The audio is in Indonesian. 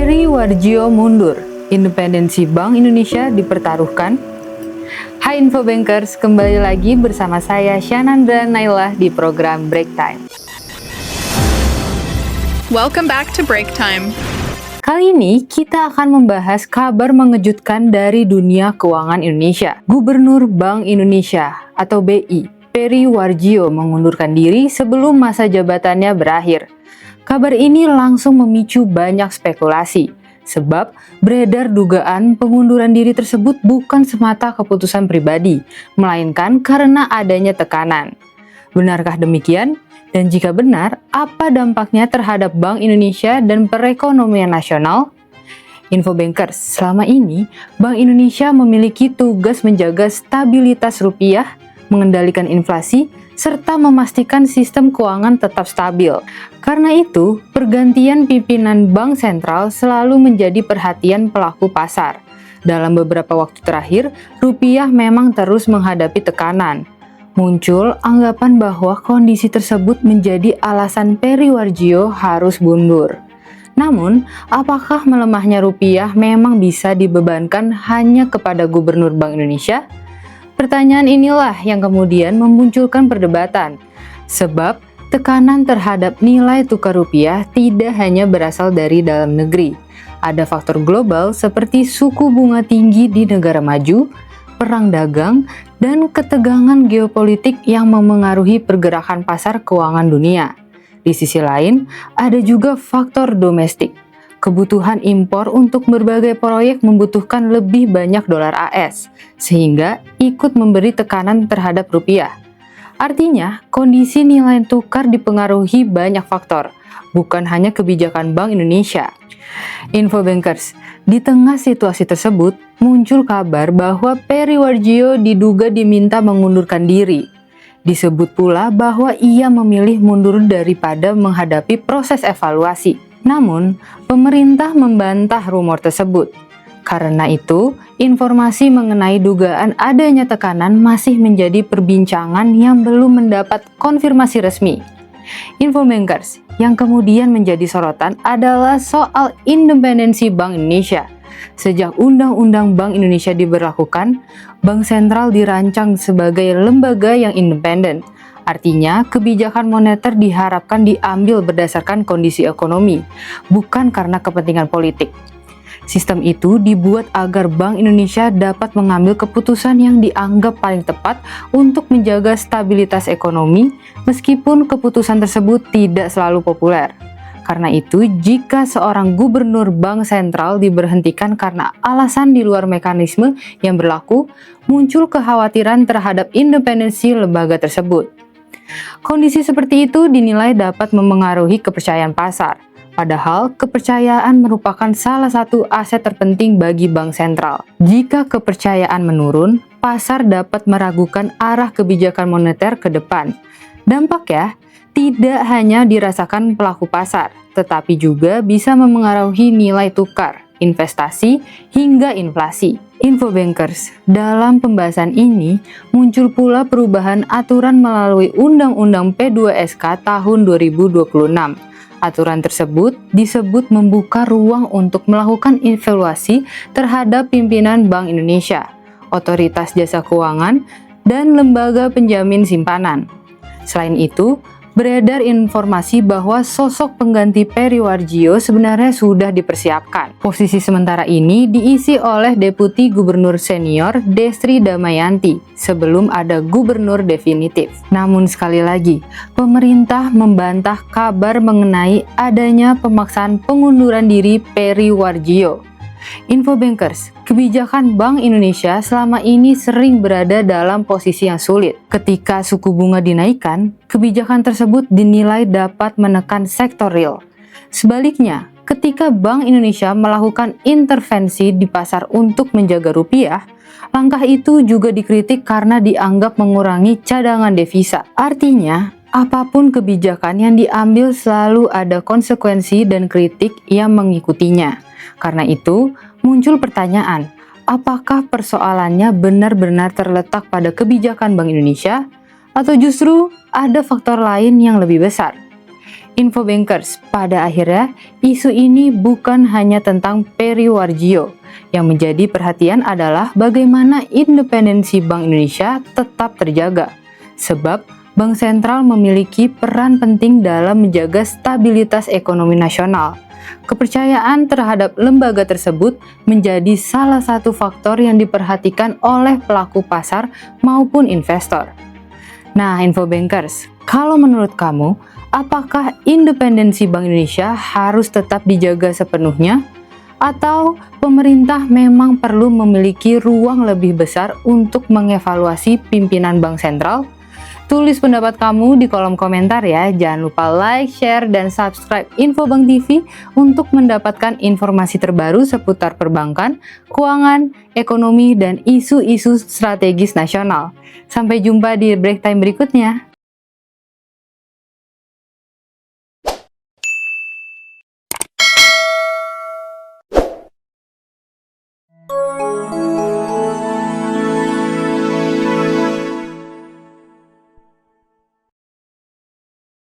Peri Warjio mundur, independensi Bank Indonesia dipertaruhkan. Hai Infobankers, kembali lagi bersama saya Syanandra Nailah di program Break Time. Welcome back to Break Time. Kali ini kita akan membahas kabar mengejutkan dari dunia keuangan Indonesia. Gubernur Bank Indonesia atau BI, Peri Warjio mengundurkan diri sebelum masa jabatannya berakhir. Kabar ini langsung memicu banyak spekulasi, sebab beredar dugaan pengunduran diri tersebut bukan semata keputusan pribadi, melainkan karena adanya tekanan. Benarkah demikian? Dan jika benar, apa dampaknya terhadap Bank Indonesia dan perekonomian nasional? Infobankers, selama ini Bank Indonesia memiliki tugas menjaga stabilitas rupiah, mengendalikan inflasi, serta memastikan sistem keuangan tetap stabil. Karena itu, pergantian pimpinan Bank Sentral selalu menjadi perhatian pelaku pasar. Dalam beberapa waktu terakhir, rupiah memang terus menghadapi tekanan. Muncul anggapan bahwa kondisi tersebut menjadi alasan Peri Warjio harus mundur. Namun, apakah melemahnya rupiah memang bisa dibebankan hanya kepada Gubernur Bank Indonesia? Pertanyaan inilah yang kemudian memunculkan perdebatan, sebab tekanan terhadap nilai tukar rupiah tidak hanya berasal dari dalam negeri. Ada faktor global seperti suku bunga tinggi di negara maju, perang dagang, dan ketegangan geopolitik yang memengaruhi pergerakan pasar keuangan dunia. Di sisi lain, ada juga faktor domestik. Kebutuhan impor untuk berbagai proyek membutuhkan lebih banyak dolar AS, sehingga ikut memberi tekanan terhadap rupiah. Artinya, kondisi nilai tukar dipengaruhi banyak faktor, bukan hanya kebijakan Bank Indonesia. Infobankers, di tengah situasi tersebut, muncul kabar bahwa Peri Warjio diduga diminta mengundurkan diri. Disebut pula bahwa ia memilih mundur daripada menghadapi proses evaluasi. Namun, pemerintah membantah rumor tersebut. Karena itu, informasi mengenai dugaan adanya tekanan masih menjadi perbincangan yang belum mendapat konfirmasi resmi. Infobankers, yang kemudian menjadi sorotan adalah soal independensi Bank Indonesia. Sejak Undang-Undang Bank Indonesia diberlakukan, Bank Sentral dirancang sebagai lembaga yang independen. Artinya, kebijakan moneter diharapkan diambil berdasarkan kondisi ekonomi, bukan karena kepentingan politik. Sistem itu dibuat agar Bank Indonesia dapat mengambil keputusan yang dianggap paling tepat untuk menjaga stabilitas ekonomi, meskipun keputusan tersebut tidak selalu populer. Karena itu, jika seorang gubernur Bank Sentral diberhentikan karena alasan di luar mekanisme yang berlaku, muncul kekhawatiran terhadap independensi lembaga tersebut. Kondisi seperti itu dinilai dapat memengaruhi kepercayaan pasar, padahal kepercayaan merupakan salah satu aset terpenting bagi Bank Sentral. Jika kepercayaan menurun, pasar dapat meragukan arah kebijakan moneter ke depan. Dampaknya tidak hanya dirasakan pelaku pasar, tetapi juga bisa memengaruhi nilai tukar, investasi, hingga inflasi. Infobankers, dalam pembahasan ini muncul pula perubahan aturan melalui Undang-Undang P2SK tahun 2026. Aturan tersebut disebut membuka ruang untuk melakukan evaluasi terhadap pimpinan Bank Indonesia, otoritas jasa keuangan, dan lembaga penjamin simpanan. Selain itu, beredar informasi bahwa sosok pengganti Peri Warjio sebenarnya sudah dipersiapkan. Posisi sementara ini diisi oleh Deputi Gubernur Senior Destri Damayanti sebelum ada gubernur definitif. Namun sekali lagi, pemerintah membantah kabar mengenai adanya pemaksaan pengunduran diri Peri Warjio. Infobankers, kebijakan Bank Indonesia selama ini sering berada dalam posisi yang sulit. Ketika suku bunga dinaikkan, kebijakan tersebut dinilai dapat menekan sektor real. Sebaliknya, ketika Bank Indonesia melakukan intervensi di pasar untuk menjaga rupiah, langkah itu juga dikritik karena dianggap mengurangi cadangan devisa. Artinya, apapun kebijakan yang diambil selalu ada konsekuensi dan kritik yang mengikutinya. Karena itu, muncul pertanyaan, apakah persoalannya benar-benar terletak pada kebijakan Bank Indonesia, atau justru ada faktor lain yang lebih besar? Infobankers, pada akhirnya isu ini bukan hanya tentang Peri Warjio. Yang menjadi perhatian adalah bagaimana independensi Bank Indonesia tetap terjaga. Sebab Bank Sentral memiliki peran penting dalam menjaga stabilitas ekonomi nasional. Kepercayaan terhadap lembaga tersebut menjadi salah satu faktor yang diperhatikan oleh pelaku pasar maupun investor. Nah, Infobankers, kalau menurut kamu, apakah independensi Bank Indonesia harus tetap dijaga sepenuhnya? Atau pemerintah memang perlu memiliki ruang lebih besar untuk mengevaluasi pimpinan Bank Sentral? Tulis pendapat kamu di kolom komentar ya. Jangan lupa like, share, dan subscribe Infobank TV untuk mendapatkan informasi terbaru seputar perbankan, keuangan, ekonomi, dan isu-isu strategis nasional. Sampai jumpa di break time berikutnya.